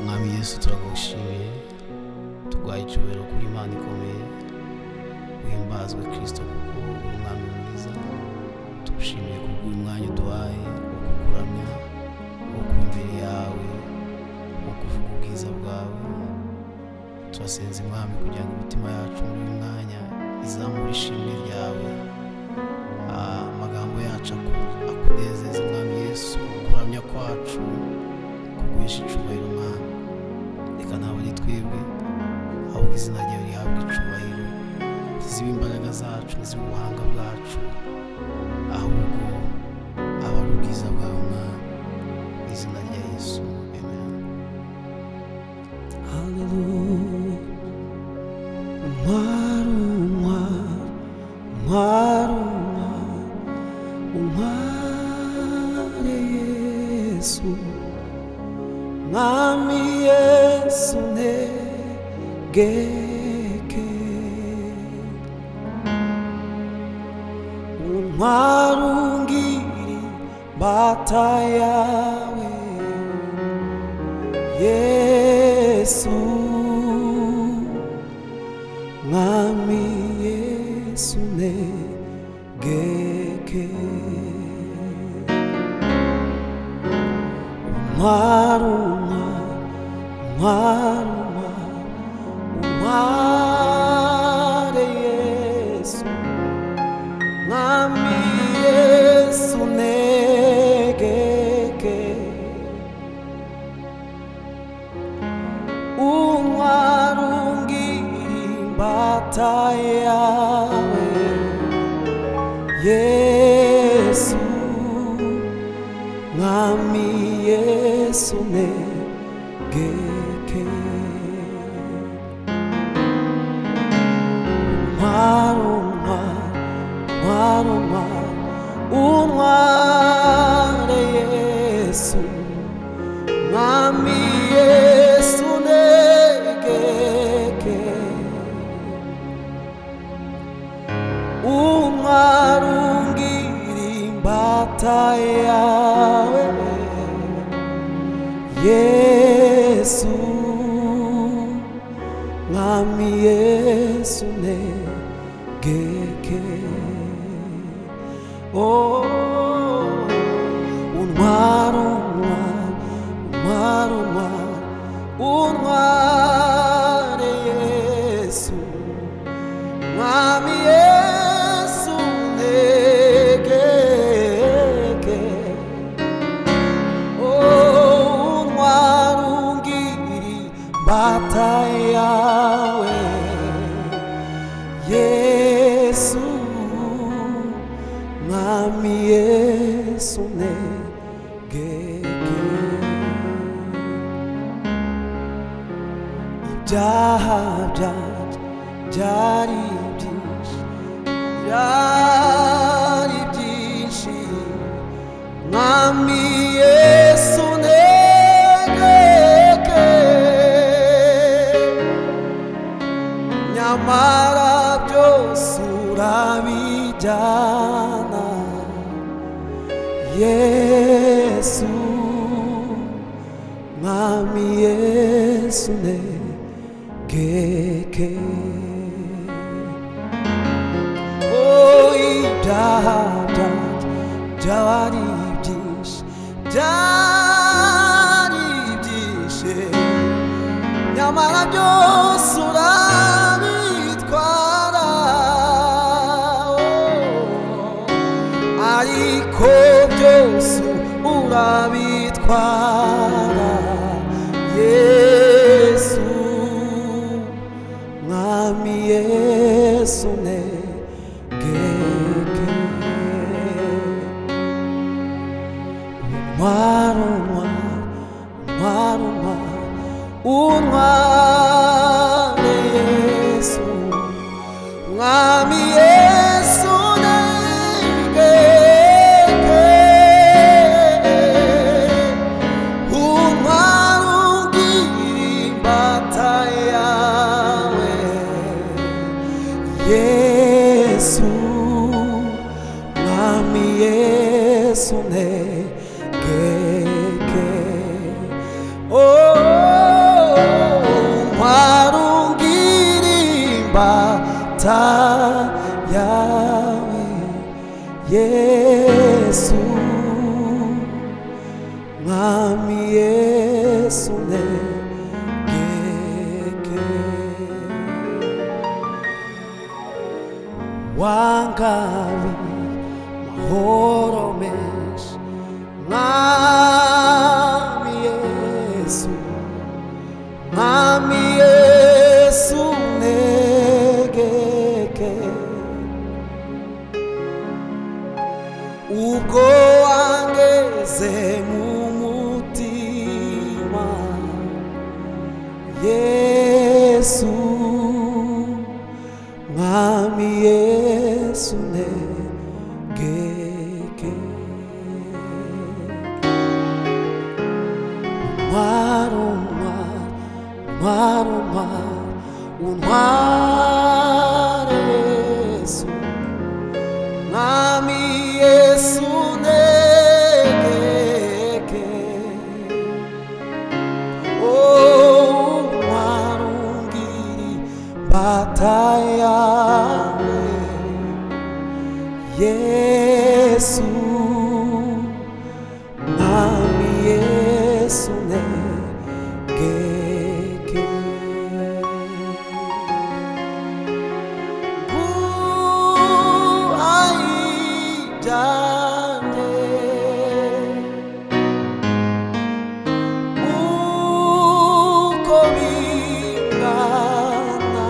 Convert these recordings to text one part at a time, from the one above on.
Mwami Yesu turagushimiye, tugwaye icyubahiro kuri Imana ikomeye, uhimbazwe Kristo kuko uri umwami mwiza. Tugushimiye kubw'uyu mwanya uduhaye wo kukuramya, wo kuba imbere yawe, wo kuvuga ubwiza bwawe. Turasenze Mwami kugira ngo imitima yacu muri uyu mwanya izamure ishimwe ryawe, amagambo yacu akunezeze Mwami Yesu, kuramya kwacu kuguhisha icyubahiro Mwami. Reka ntabwo ari twebwe ahubwo izina ryawe rihabwa icyubahiro, ntizibe imbaraga zacu, ntizibe ubuhanga bwacu, ahubwo aba ari ubwiza bwawe Mwami, mu izina rya Yesu, amen. Hallelujah. Umwari, umwari, umwari, umwari Yesu, Mwami Yesu negeke. Umwari ungiri mbata yawe Yesu, Mwami Yesu negeke. Umwari, umwari, umwari Yesu, Mwami Yesu negeke. Umwari ungiri imbata yawe Yesu, Mwami Yesu negeke. Umwari, umwari, umwari Yesu, Mwami Yesu negeke. Umwari ungiri imbata yawe Yesu, Mwami Yesu negeke. Oh, umwari, umwari, umwari Yesu, Mwami Yesu negeke. Oh, umwari ungiri imbata yawe Yesu, Mwami Yesu negeke. Ibyaha byanjye byari byinshi, byari byinshi, Mwami Yesu negeke. Nyamara byose urabijyana Yesu, Mwami Yesu negeke. Oh, ibyaha byanjye byari byinshi, byari byinshi, nyamara byose urabitwara. Ariko byose urabitwara Yesu, Mwami Yesu negeke. Umwari, umwari, umwari Yesu, Mwami Yesu negeke. Umwari ungiri imbata yawe Yesu, Mwami Yesu negeke. Oh, Yesu, Mwami Yesu negeke wangabi mahoro menshi, Mwami Yesu, Mwami Yesu negeke ubwo wangeze mu mutima, Yesu, Mwami Yesu negeke untware Yesu, Mwami Yesu negeke untwarungiri imbata yawe, Yesu, Mwami Yesu negeke uko bingana,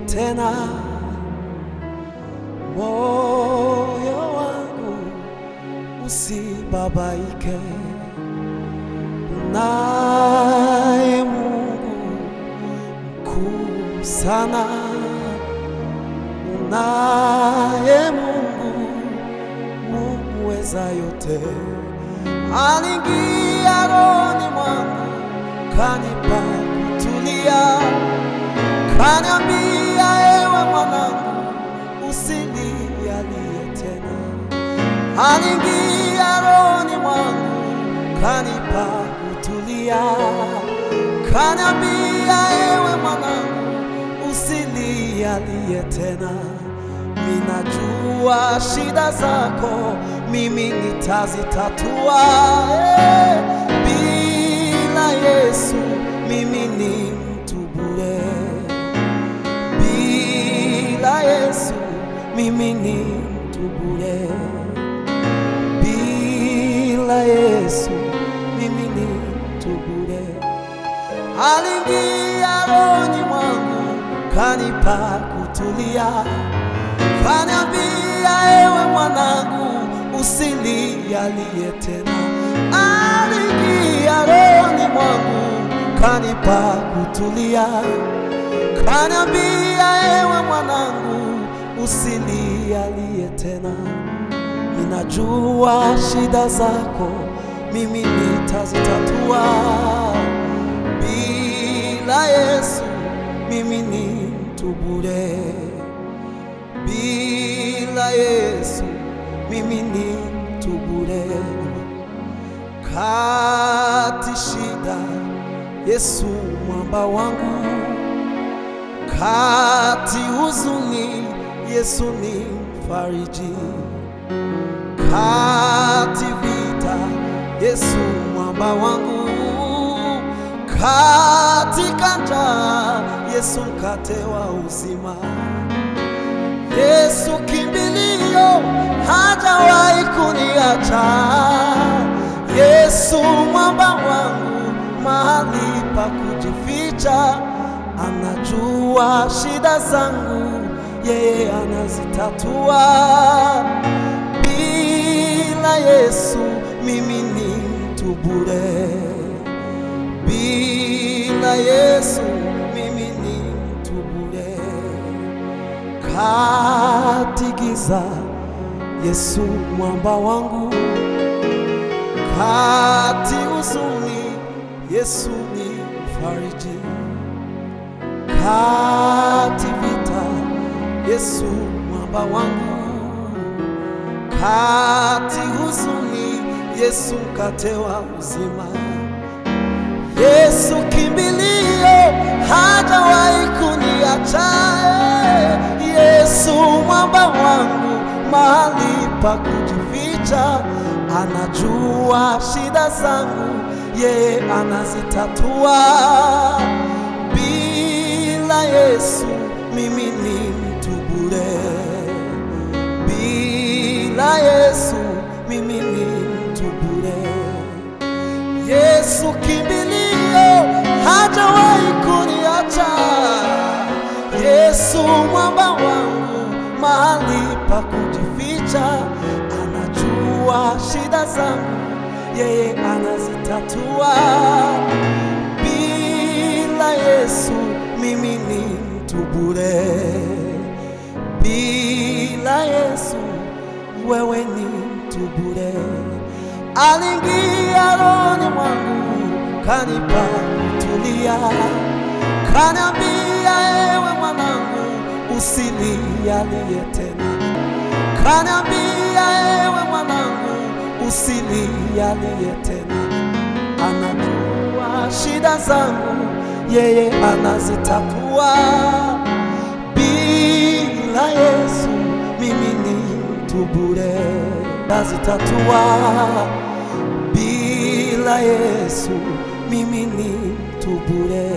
tena. Moyo wangu usibabaike, unaye Mungu mkuu sana, unaye Mungu muweza yote. Aliingia rohoni mwangu, kanipa kutulia, kaniambia ewe mwanangu, usilialie tena. Aliingia rohoni mwangu, kanipa kutulia, kaniambia ewe mwanangu, usilialie tena. Ninajua shida zako, mimi nitazitatua. Bila Yesu mimi ni mtu bure. Bila Yesu mimi ni mtu bure. Bila Yesu mimi ni mtu bure. Aliingia rohoni mwangu, kanipa kutulia, kaniambia ewe mwanangu, usilialie tena. Aliingia rohoni mwangu, kanipa kutulia, kaniambia ewe mwanangu, usilialie tena. Ninajua shida zako, mimi nitazitatua. Bila Yesu mimi ni mtu bure. Bila Yesu mimi ni mtu bure. Kati shida, Yesu mwamba wangu. Kati huzuni, Yesu ni mfariji. Kati vita, Yesu mwamba wangu. Katika njaa, Yesu mkate wa uzima. Yesu kimbilio, hajawahi kuniacha. Yesu mwamba wangu, mahali pa kujificha. Anajua shida zangu, yeye anazitatua. Bila Yesu mimi ni mtu bure. Bila Yesu mimi ni mtu bure. Kati giza, Yesu mwamba wangu. Kati huzuni, Yesu ni mfariji. Kati vita, Yesu mwamba wangu. Kati huzuni, Yesu mkate wa uzima. Yesu kimbilio, hajawahi kuniacha. Yesu mwamba wangu, mahali pa kujificha. Anajua shida zangu, yeye anazitatua. Bila Yesu mimi ni mtu bure. Bila Yesu mimi ni mtu bure. Yesu kimbilio, hajawahi kuniacha. Yesu mwamba wangu, mahali pa kujificha. Anajua shida zangu, yeye anazitatua. Bila Yesu mimi ni mtu bure. Bila Yesu wewe ni mtu bure. Aliingia rohoni mwangu, kanipa kutulia, kaniambia ewe mwanangu, usilialie tena. Kaniambia ewe mwanangu, usilialie tena. Anajua shida zangu, yeye anazitatua. Bila Yesu mimi ni mtu bure. Nazitatua. Bila Yesu mimi ni mtu bure.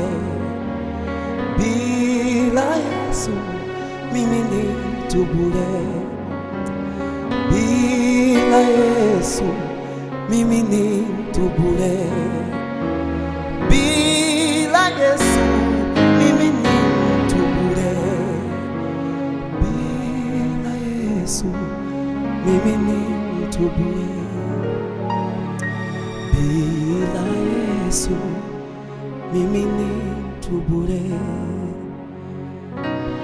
Bila Yesu mimi ni mtu bure. Bila Yesu mimi ni mtu bure. Bila Yesu mimi ni mtu bure. Yesu, mimi ni mtu bure. Bila Yesu, mimi ni mtu bure.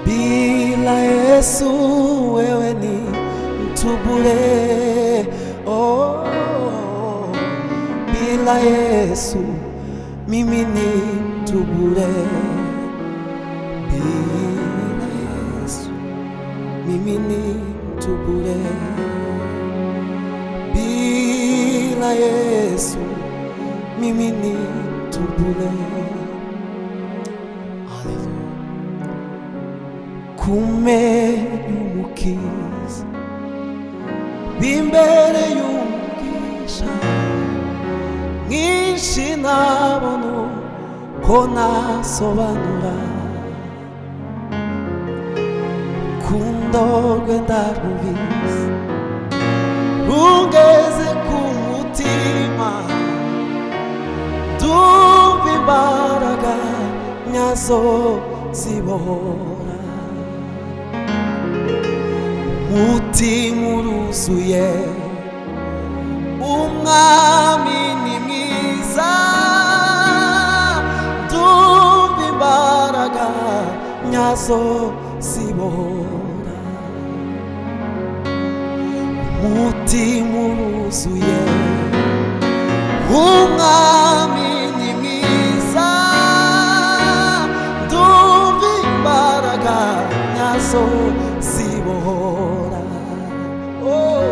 Bila Yesu, wewe ni mtu bure. Oh, bila Yesu, mimi ni mtu bure. Bila Yesu, mimi ni mtu bure. Bila Yesu, mimi ni mtu bure. Haleluya. Kumenyumukiza bimbere y'umugisha mwinshi ntabona ko nasobanura. Kundorwe ndarubizi rungeze ku mutima, ndumva imbaraga nyazo zibohora. Mutima uruzuye, umwami ni mwiza, ndumva imbaraga nyazo zibohora. Mutima uruzuye, umwami ni mwiza, ndumva imbaraga nyazo zibohora. Oh,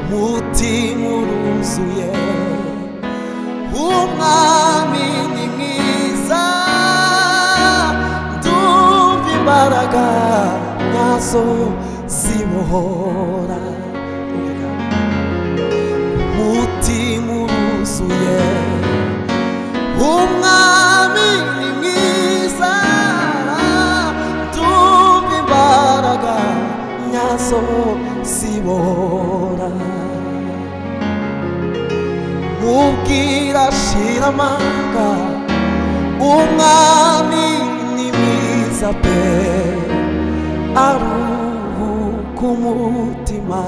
mutima uruzuye, umwami ni mwiza, ndumva imbaraga nyazo zibohora. Mutima uruzuye, umwami ni mwiza, ndumva imbaraga nyazo zibohora. Mubwira shira amanga, umwami ni mwiza pe, aruhuka umutima.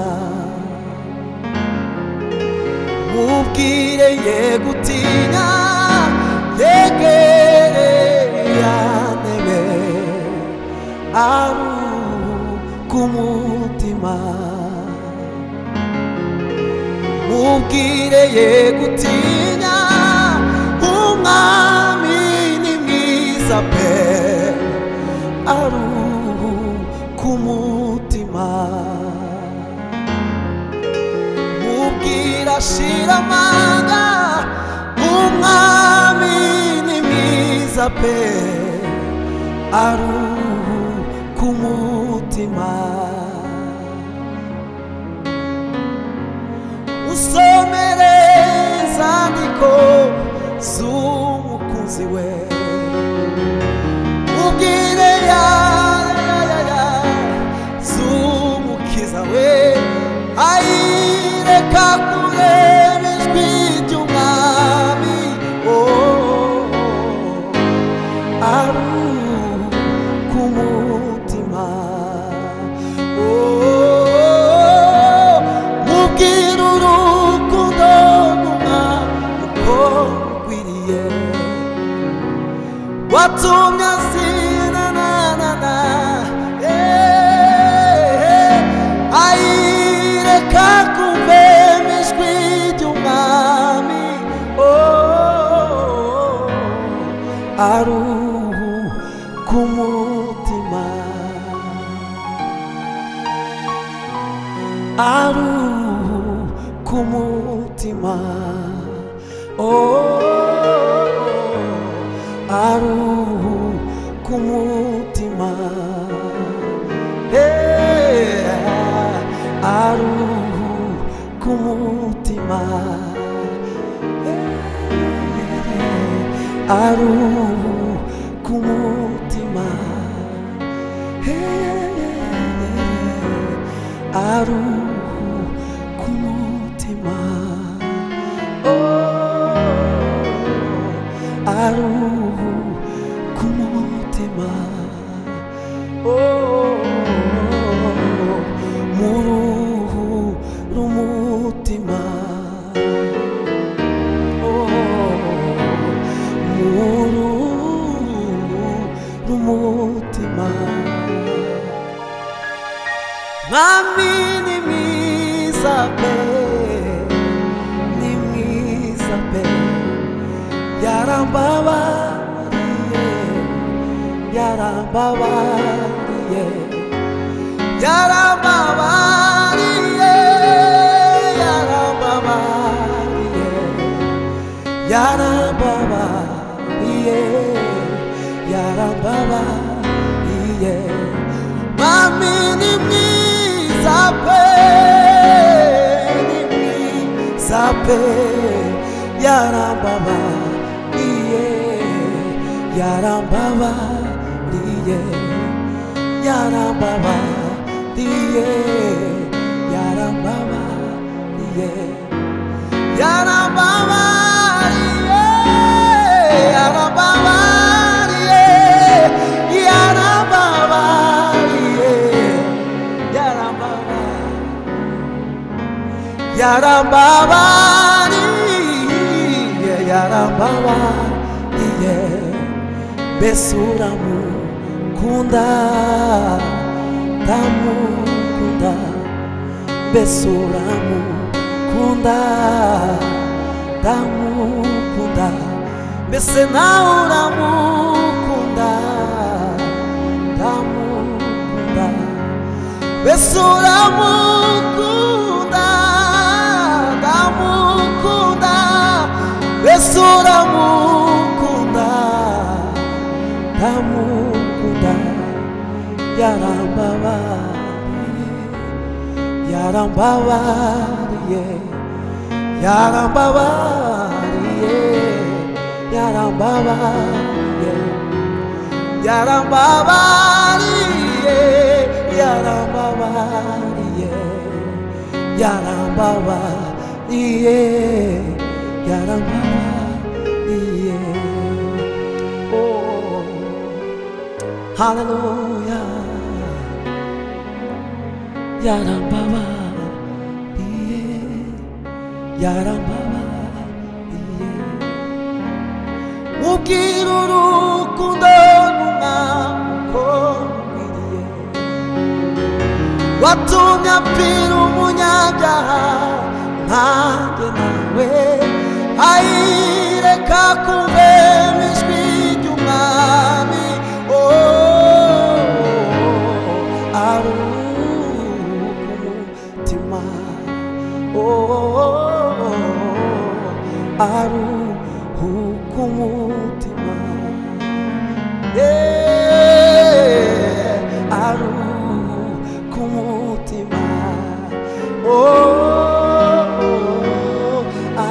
Mubwire ye gutinya, yegere ya ntebe, aruhuka umutima. Mubwire ye gutinya, umwami ni mwiza pe, aruhuka umutima. Mubwira shira amanga, umwami ni mwiza pe, aruhuka umutima. Usomere izandiko z'umukunzi we, ubwire ya z'umukiza we, ayireka kureba ijwi ry'umwami. Oh, aruhuka umutima. Oh, mubwire urukundo rw'umwami uko rukwiriye, watumye azina na ayireka kumvema ijwi ry'umwami. Oh, aruhuka umutima, aruhuka umutima. Oh, aruhuka umutima. Aruhuka umutima. Aruhuka umutima. Aruhuka umutima. Oh, aruhuka umutima. Oh, Mami ni mwiza pe, ni mwiza pe, yarambabariye, yarambabariye, yarambabariye, yarambabariye, yarambabariye, yarambabariye. Mami ni mwiza pe, ni mwiza pe, yarambabariye, yarambabariye, yarambabariye, yarambabariye, yarambabariye, yarambabariye, yarambabariye, yarambabariye, yarambabariye. Besuramu kunda, tamukunda, besuramu kunda, tamukunda, besenauramu kunda, tamukunda, besuramu kunda, tamukunda, besuramu kunda, tamukunda, yarambabariye, yarambabariye, yarambabariye, yarambabariye, yarambabariye, yarambabariye, yarambabariye, yarambabariye. Oh, hallelujah. Yarambabariye, yarambabariye. Ubwira urukundo rw'umwuko rwiriye, watumye apfira umunyabyaha nkanjye nawe, ayireka kumvema ijwi ry'umwami. Aruhuka umutima, aruhuka umutima, aruhuka umutima,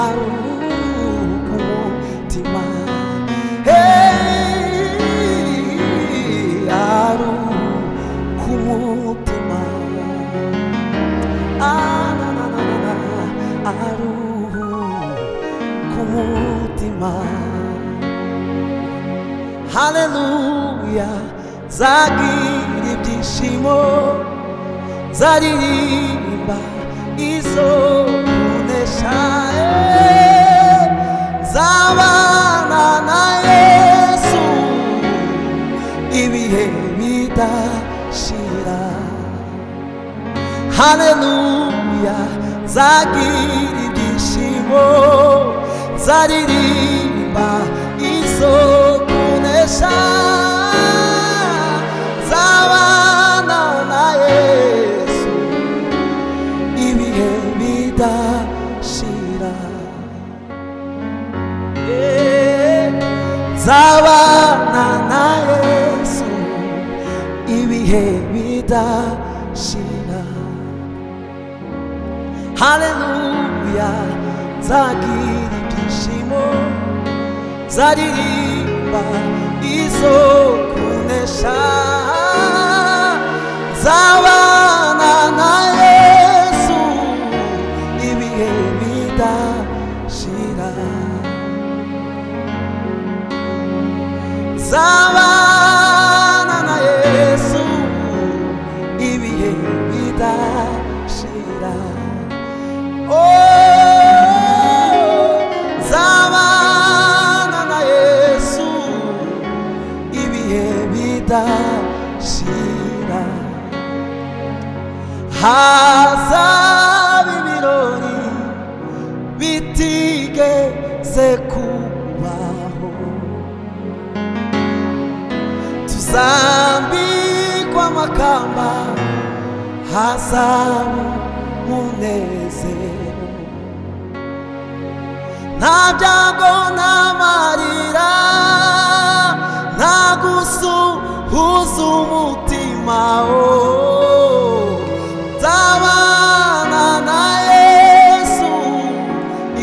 aruhuka umutima, umutima. Haleluya, zagira ibyishimo, zaririmba izo kunesha, zabana na Yesu ibihe bidashira. Haleluya, zagira ibyishimo, zaririmba izo kunesha, zabana na Yesu ibihe bidashira. Zabana na Yesu ibihe bidashira. Haleluya, zagira ibyishimo, zaririmba izo kunesha, zabana na Yesu ibihe bidashira. Zabana na Yesu ibihe bidashira. Zabana na Yesu ibihe bidashira. byigeze kubaho. Tuzambikwa amakamba hazabu munezero, nta byago n'amarira, nta gusuhuza umutima. Nzabana na Yesu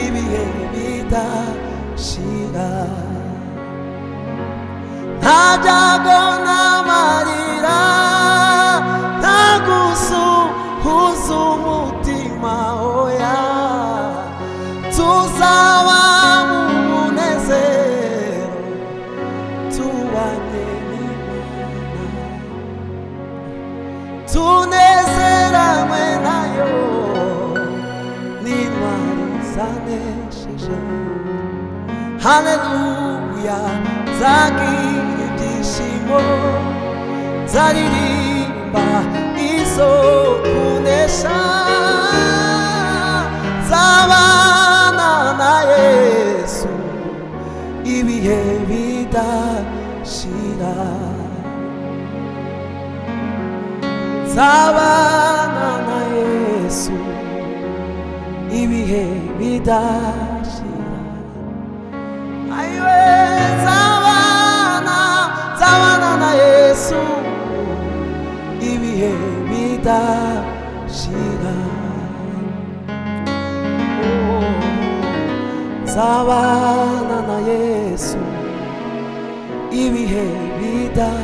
ibihe bidashira, nta byago n'amarira, nta gusuhuza umutima. Oya, tuzaba mu munezero tubanye n'Imana, tunezeranywe nayo n'intwari zanesheje. Haleluya, zagira ibyishimo, zaririmba izo kunesha. Zabana na Yesu ibihe bidashira, zabana na Yesu ibihe bidashira. Ayiwe, zabana na Yesu ibihe bidashira. Zabana na Yesu ibihe bidashira.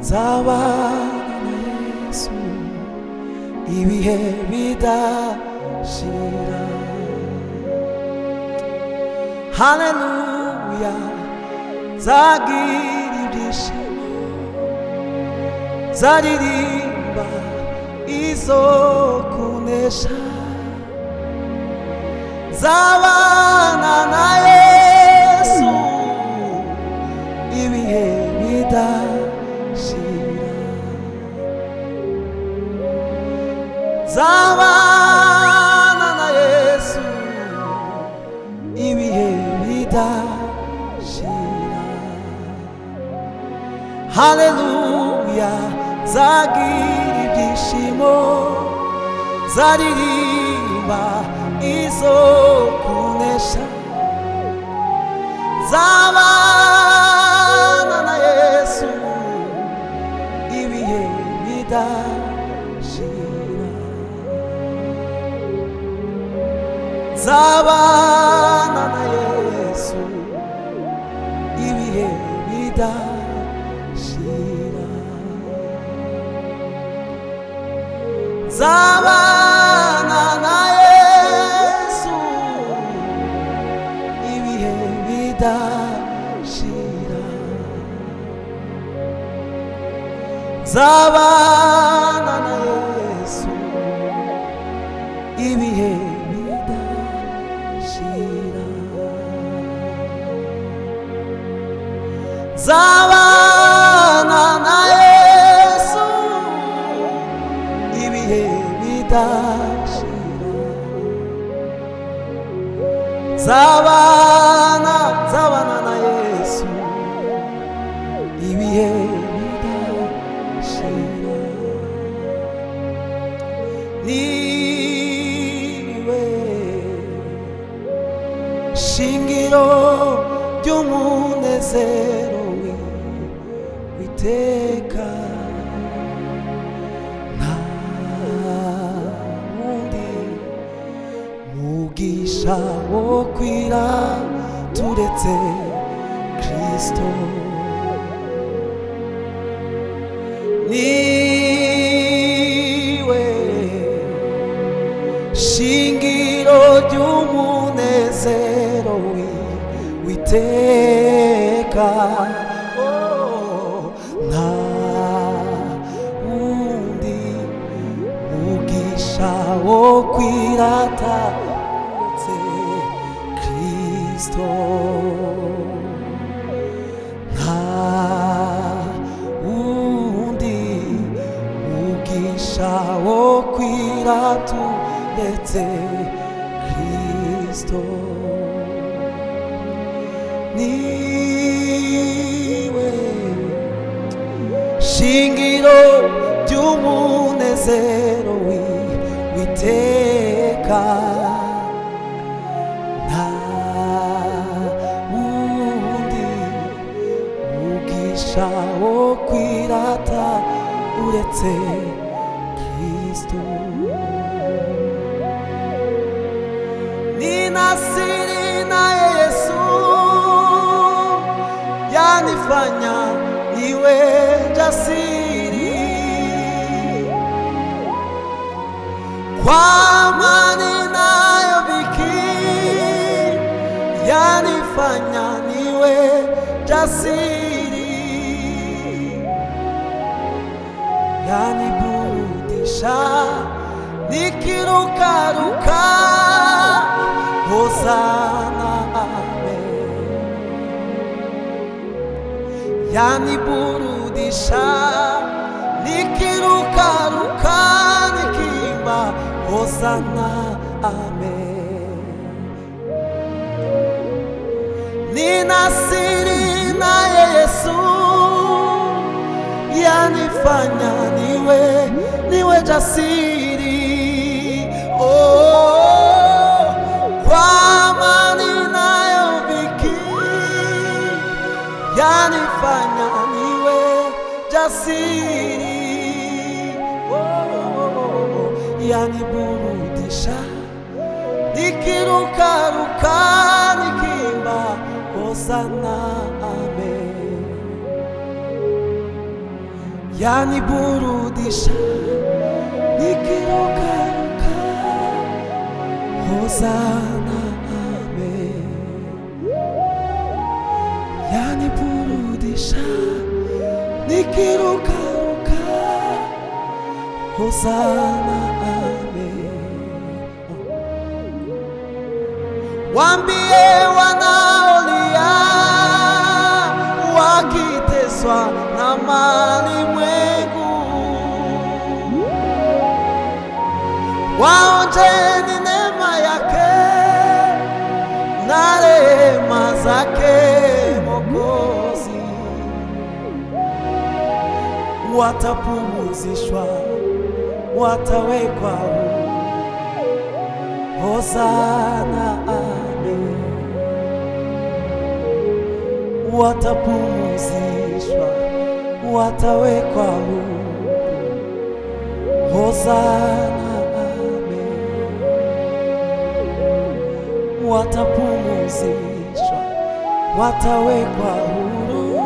Zabana na Yesu ibihe bidashira. Haleluya, zagira ibyishimo, zaririmba izo kunesha. Zabana na Yesu ibihe bidashira. Zabana na Yesu ibihe bidashira. Haleluya, zagira ibyishimo, zaririmba izo kunesha. Zabana na Yesu ibihe bidashira. Zabana na Yesu ibihe bidashira. Zabana na Yesu ibihe bidashira. Zabana na Yesu ibihe bidashira. Zabana na Yesu ibihe bidashira. Zabana na Yesu ibihe bidashira. Niwe shingiro ry'umunezero w'iteka, nta wundi mugisha wo kwira turetse Kristo. Niwe shingiro ry'umunezero w'iteka, nta wundi mugisha wo kwirata uretse Kristo. Nta wundi mugisha umugisha wo kwira turetse Kristo. Niwe shingiro ry'umunezero w'iteka, nta wundi mugisha wo kwirata uretse Kristo. Ninasiri na Yesu yanifanya niwe jasiri, kwa amani nayo dhiki yanifanya niwe jasiri, yaniburudisha nikirukaruka. Hosana amen. Yaniburudisha nikirukaruka nikimba Hosana amen. Ninasiri na Yesu yanifanya niwe jasiri, oh, kwa amani nayo dhiki yanifanya niwe jasiri, oh, yaniburudisha nikirukaruka nikimba Hosana amen. Yaniburudisha nikirukaruka Hosana amen. Yaniburudisha nikirukaruka Hosana amen. Waambie wanaolia wakiteswa na malimwengu, waonjeni neema yake na rehema zake Mwokozi. Watapumzishwa, watawekwa huru. Hosana amen. Watapumzishwa, watawekwa huru. Hosana amen. Watapumzishwa, watawekwa huru.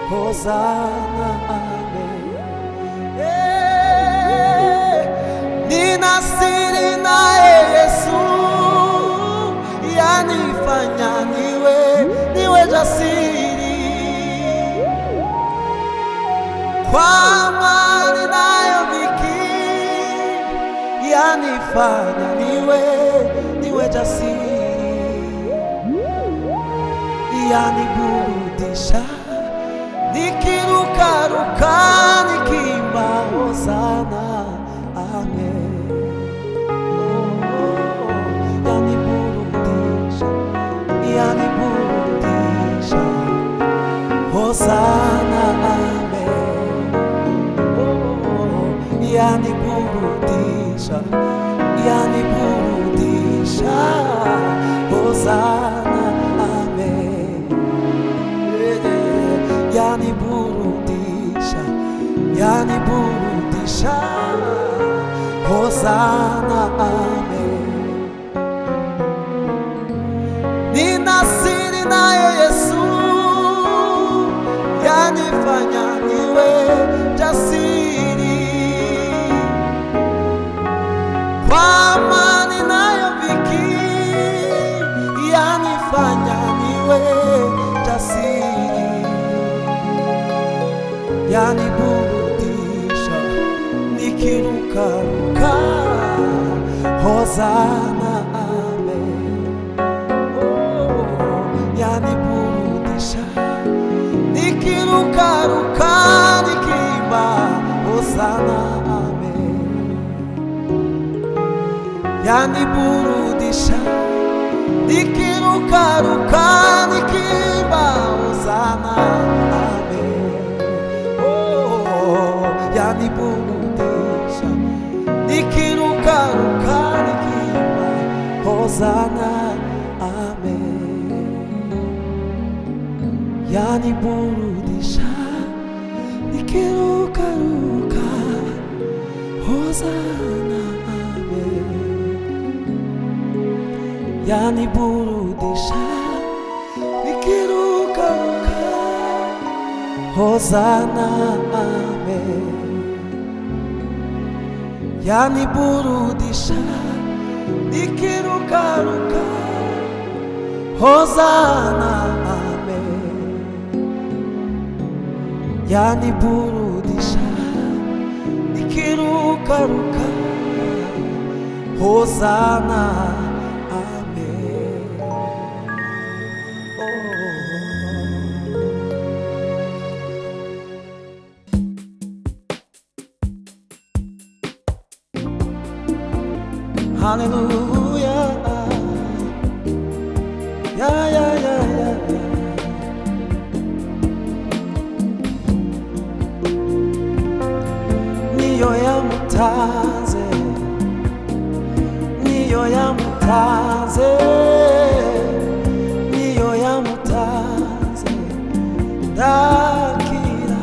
Hosana amen. Ninasiri naye Yesu yanifanya niwe jasiri, kwa amani nayo dhiki yanifanya niwe jasiri, yaniburudisha nikirukaruka nikimba Hosana amen. Yaniburudisha Hosana amen. Yaniburudisha Hosana amen. Yaniburudisha Hosana amen. Ninasiri naye Yesu yanifanya niwe jasiri, kwa amani nayo dhiki yanifanya niwe jasiri, yaniburudisha nikirukaruka Hosana amen. Yaniburudisha nikirukaruka nikimba Hosana yaniburudisha nikirukaruka nikimba hosana amen. Oh, yaniburudisha nikirukaruka nikimba hosana amen. Yaniburudisha nikirukaruka hosana amen. Yaniburudisha nikirukaruka hosana amen. Yaniburudisha nikirukaruka hosana amen. Yaniburudisha nikirukaruka hosana amen. Hallelujah. Yeah, yeah, yeah, yeah. Niyo yamutaze, niyo yamutaze, niyo yamutaze, ndakira.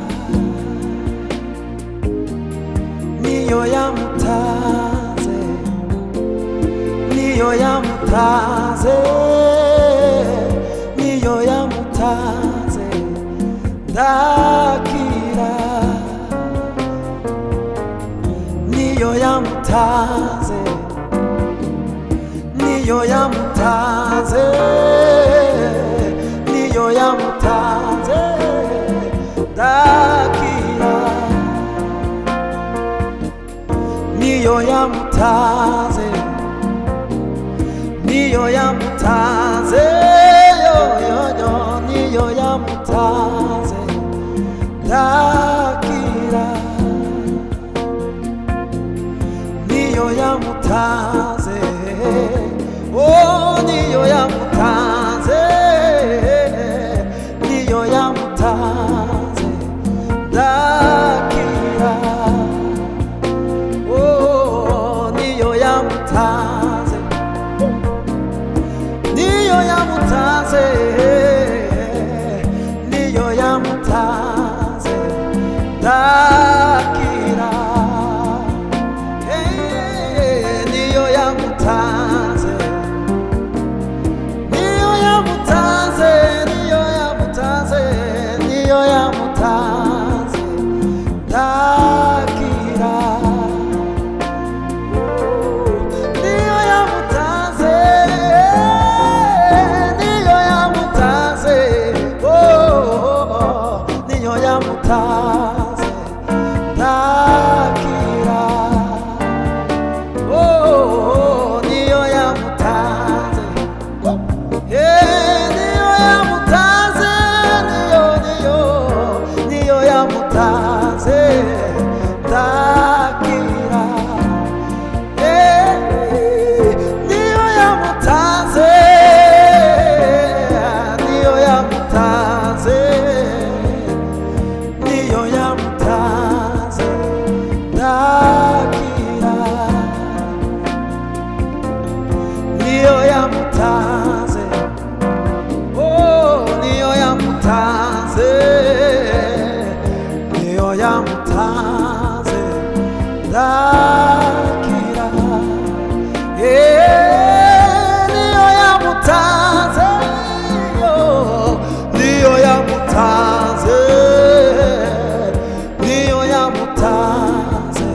Niyo yamutaze, niyo yamutaze, niyo yamutaze, ndakira. Niyo yamutaze, niyo yamutaze, niyo yamutaze, ndakira. Niyo yamutaze, niyo yamutaze, yo yo yo, niyo yamutaze, ndakira. Niyo yamutaze, oh niyo yamutaze, niyo yamutaze, ndakira. Oh niyo yamutaze, niyo yamutaze, niyo yamutaze, ndakira. Niyo yamutaze, niyo yamutaze, niyo yamutaze, niyo yamutaze, ndakira. Niyo yamutaze, niyo yamutaze, oh niyo yamutaze, ndakira. Oh, niyo yamutaze, yeah, niyo yamutaze, niyo yamutaze, ndakira. Yeah, niyo yamutaze, niyo yamutaze, niyo yamutaze, ndakira. Niyo yamutaze, oh niyo yamutaze, niyo yamutaze, ndakira. Yeah, niyo yamutaze, oh niyo yamutaze, niyo yamutaze,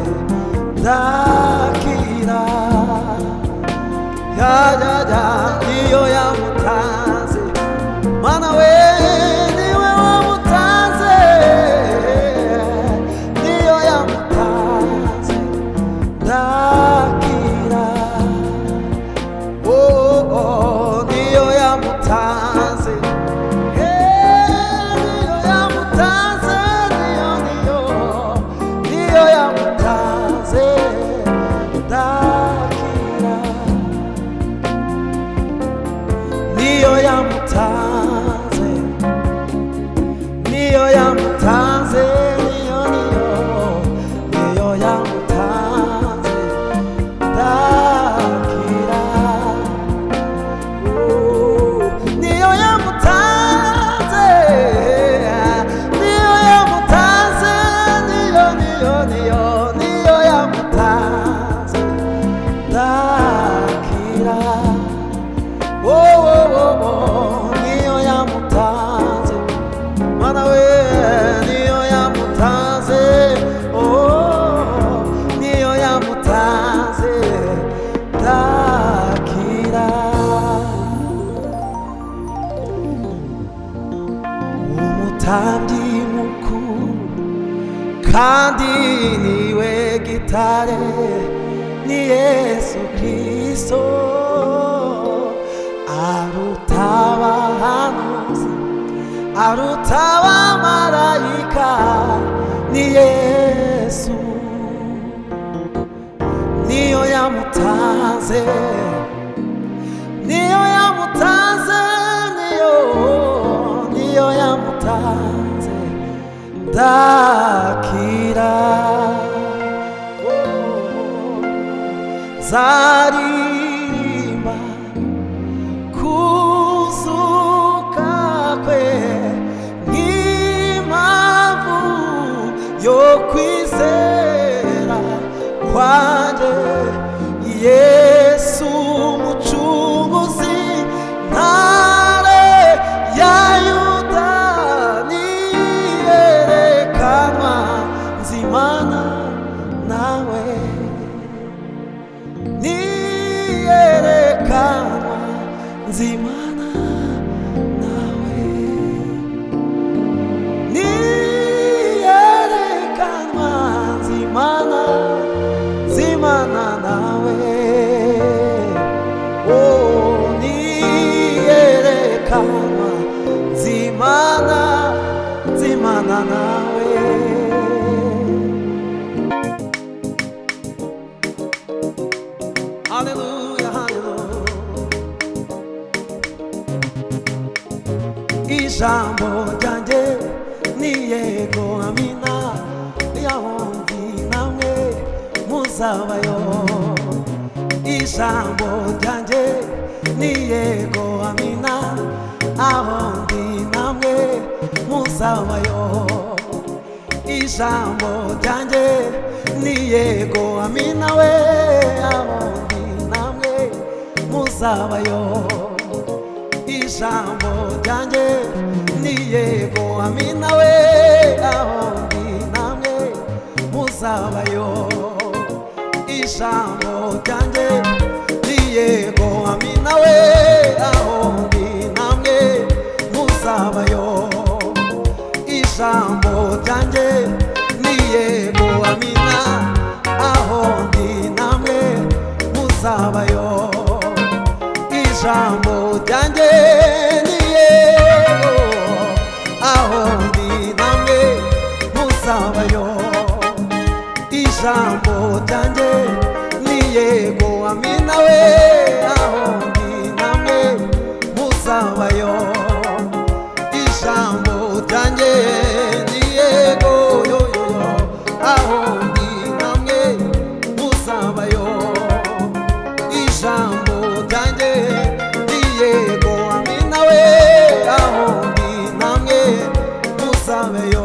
ndakira. Ya ya ya, niyo yamutaze, mana we niwe wamutaze, niyo yamutaze, ndakira. Oh oh, niyo yamutaze, niyo yamutaze, niyo yamutaze, ndakira. yamutanze ndakira. Umutambyi mukuru kandi niwe gitare ni Yesu Kristo, aruta abahanuzi aruta abamarayika ni Yesu. Niyo yamutanze niyo yamutanze niyo yamutanze ndakira. Zaririmba kuzuka kwe nk'impamvu yo kwizera kwanjye. Yesu umucunguzi ntare ya Yuda niyerekanwa nzimana nawe, niyerekanwa nzimana nawe, niyerekanwa nzimana nawe. Oh, niyerekanwa nzimana nawe. Hallelujah, hallelujah. Ijambo ryanjye ni yego amina, yawundi namwe muzabayo. Ijambo ryanjye ni yego amina, aho ndi namwe muzabayo. Ijambo ryanjye ni yego amina we, aho ndi namwe muzabayo. Ijambo ryanjye ni yego amina we, aho ndi namwe muzabayo. Ijambo ryanjye ni yego amina we, aho ndi namwe muzabayo. Ijambo ryanjye ni yego amina, aho ndi namwe muzabayo. Ijambo ryanjye ni yego, aho ndi namwe muzabayo. Ijambo ryanjye ni yego amina we, aho ndi namwe muzabayo. Ijambo ryanjye ni yego yoyo, aho ndi namwe muzabayo. Ijambo ryanjye ni yego amina we, aho ndi namwe muzabayo.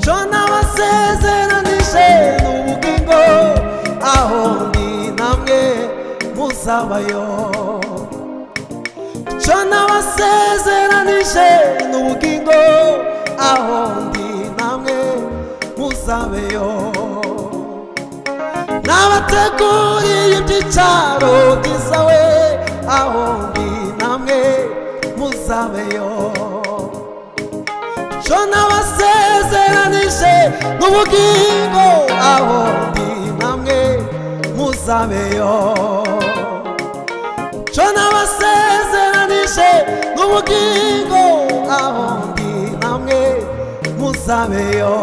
Co nabasezeranije n'ubugingo, aho ndi namwe muzabayo. Co nabasezeranije n'ubugingo, aho ndi namwe muzabayo. Nabateguriye ibyicaro byiza we, aho ndi namwe muzabayo. Co nabasezeranije n'ubugingo, aho ndi namwe muzabayo. Co nabasezeranije n'ubugingo, aho ndi namwe muzabayo.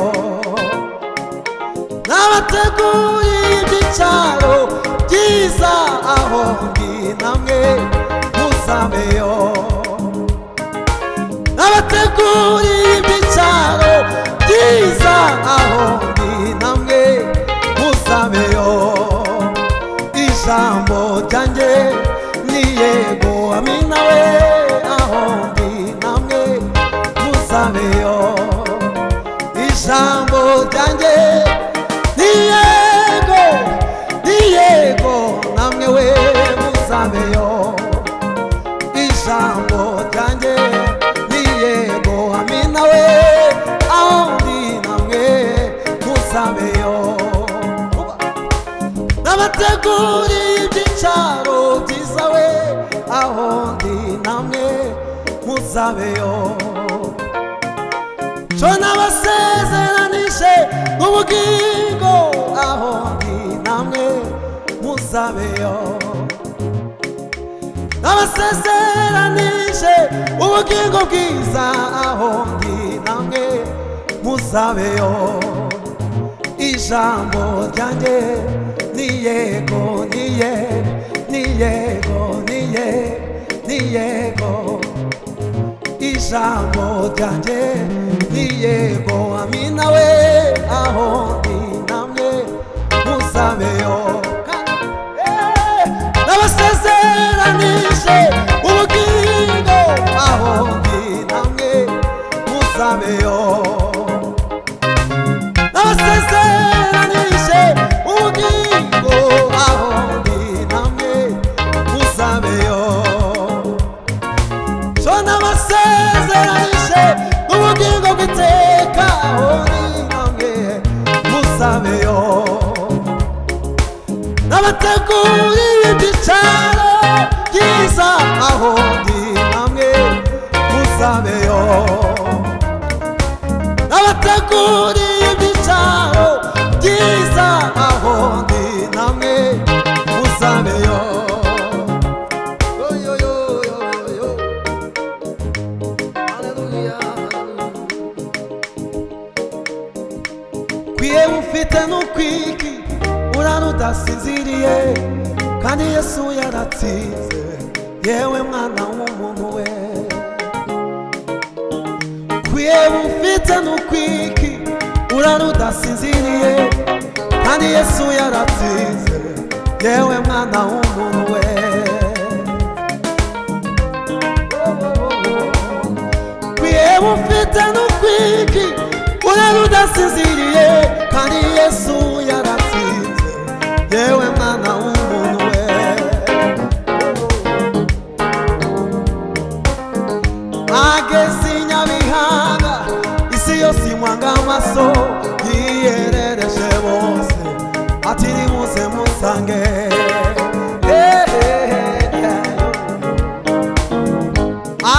Nabateguriye ibyicaro byiza, aho ndi namwe muzabayo. Nabateguriye ibyicaro byiza, aho ndi namwe muzabayo. Ijambo ryanjye ni yego amina we, aho ndi namwe muzabayo. Ijambo ryanjye ni yego namwe we muzabayo. Ijambo ryanjye ni yego amina we, aho ndi namwe muzabayo. n'abateguriye ibyicaro byiza we aho ndi namwe muzabeyo co n'abasezeranije ubugingo aho ndi namwe muzabeyo n'abasezeranije ubugingo bwiza aho ndi namwe muzabeyo ijambo ryanjye ni yego ni yego ni yego ni yego ni yego ijambo ryanjye ni yego amina we aho ndi namwe muzabeyo n'abasezeranije ubugingo aho ndi namwe muzabeyo n'abasezeranije ubugingo aho ndi namwe muzabeyo co n'abasezeranije ubugingo bw'iteka aho ndi namwe muzabeyo n'abateguriye ibyicaro byiza aho ndi namwe muzabeyo n'abateguriye ibyicaro byiza aho ndi namwe muzabeyo kwiye ufite n'ukwiki urara udasinziriye kandi Yesu yaratsinze yewe mwana w'umuntu we kwiye ufite n'ukwiki urara udasinziriye kandi Yesu yaratsinze yewe mwana w'umuntu we kwiye ufite n'ukwiki urara udasinziriye kandi Yesu yaratsinze yewe mwana w'umuntu we ageze i Nyabihanga isi yose imwanga amaso yiyerereje bose ati nimuze musange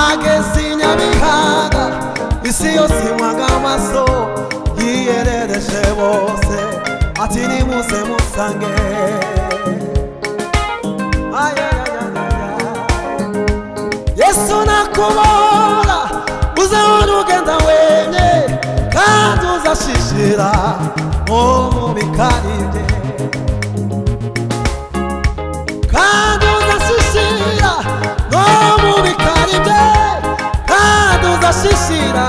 ageze i Nyabihanga isi yose imwanga amaso yiyerereje bose ati nimuze musange Yesu nakubona uzahora ugenda wenye kandi uzashishira mu bikari bye kandi uzashishira mu bikari bye kandi uzashishira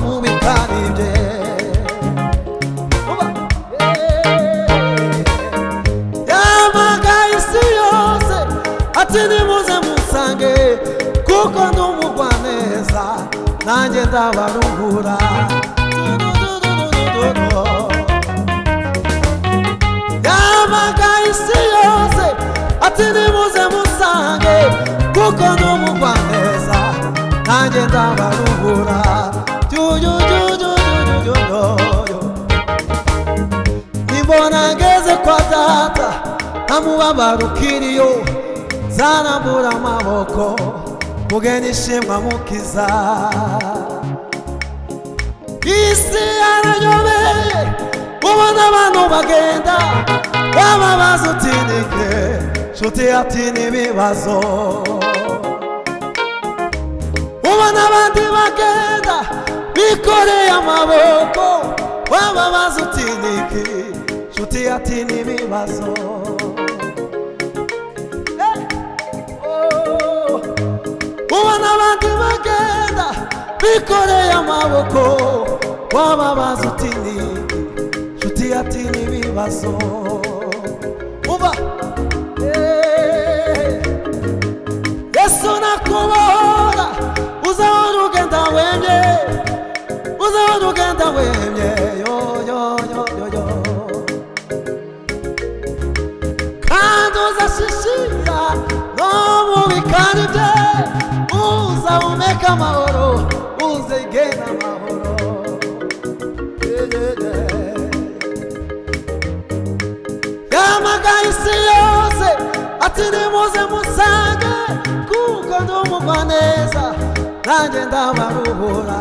mu bikari bye yamagaye isi yose ati nimuze musange kuko n'umugwaneza nanjye ndabaruhura yamagaye isi yose ati nimuze musange kuko n'umugwaneza nanjye ndabaruhura nimbona ngeze kwa data ntamubabaro ukiriyo zanambura amaboko mugeni ishimwa mukiza isi yaranyobeye ubona abantu bagenda bababaza utinike nshuti ati n'ibibazo ubona abandi bagenda bikoreye amaboko bababaza utinike nshuti ati n'ibibazo ubona abandi bagenda bikoreye amaboko wababaza uti ni nshuti ati n'ibibazo uba Yesu nakubona uzahora ugenda wemye uzahora ugenda wemye yo yo yo yo yo kandi uzashishira no mu bikari bye uzahumeka amahoro uzigena amahoro yama ati nimuze musange kuko ndi umugwaneza nanjye ndabaruhura.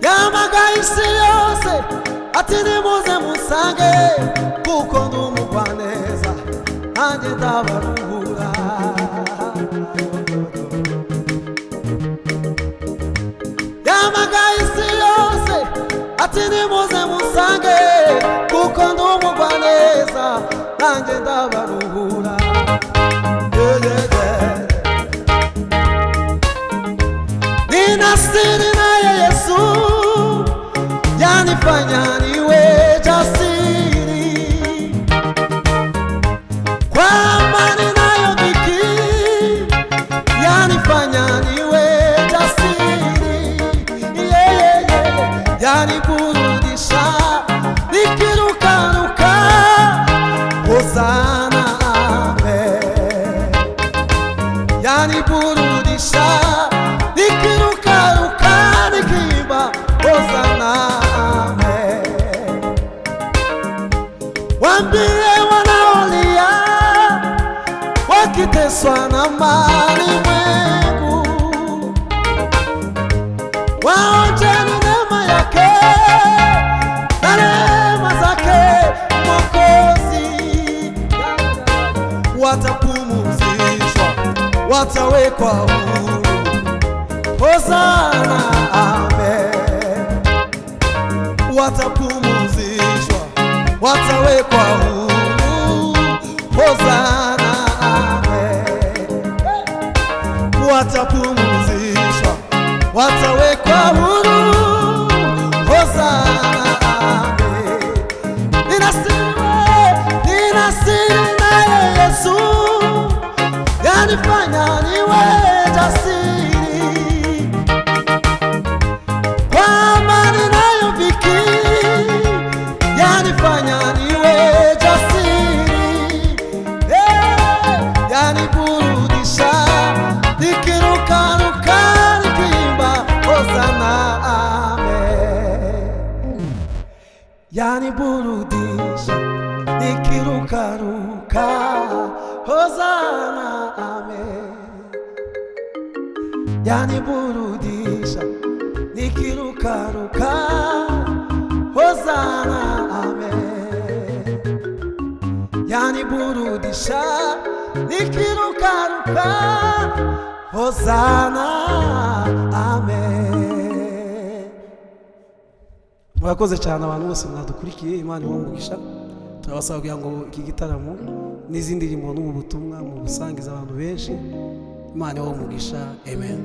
Yamagaye isi yose ati nimuze musange kuko ndi umugwaneza nanjye ndabaruhura. Yamagaye isi yose ati nimuze musange kuko ndi umugwaneza nanjye ndabaruhura. Nina siri naye Yesu yanifanya niwe jasiri, kwa amani nayo dhiki yanifanya niwe jasiri. Yaniburudisha nikirukaruka, Hosana amen. Yaniburudisha nikirukaruka nikiimba Hosana amen. Waambie wanaolia wakiteswa na malimwengu, waonjeni neema yake na rehema zake Mwokozi. Watapumzishwa, watawekwa huru. Hosana amen. Watapumzishwa, watawekwa huru. Hosana amen. Watapumzishwa, watawekwa huru. Hosana amen. Nina siri naye Yesu yanifanya niwe jasiri, kwa amani nayo dhiki yanifanya niwe jasiri. Yaniburudisha nikirukaruka nikiimba Hosana amen. Yaniburudisha nikirukaruka Hosana amen. Yaniburudisha nikirukaruka Hosana amen. Yaniburudisha nikirukaruka Hosana amen. Murakoze cyane abantu bose mwadukurikiye. Imana ibamugisha. Turabasaba kugira ngo iki gitaramo n'izindi ndirimbo n'ubu butumwa mu busangiza abantu benshi. Imana ibamugisha. Amen.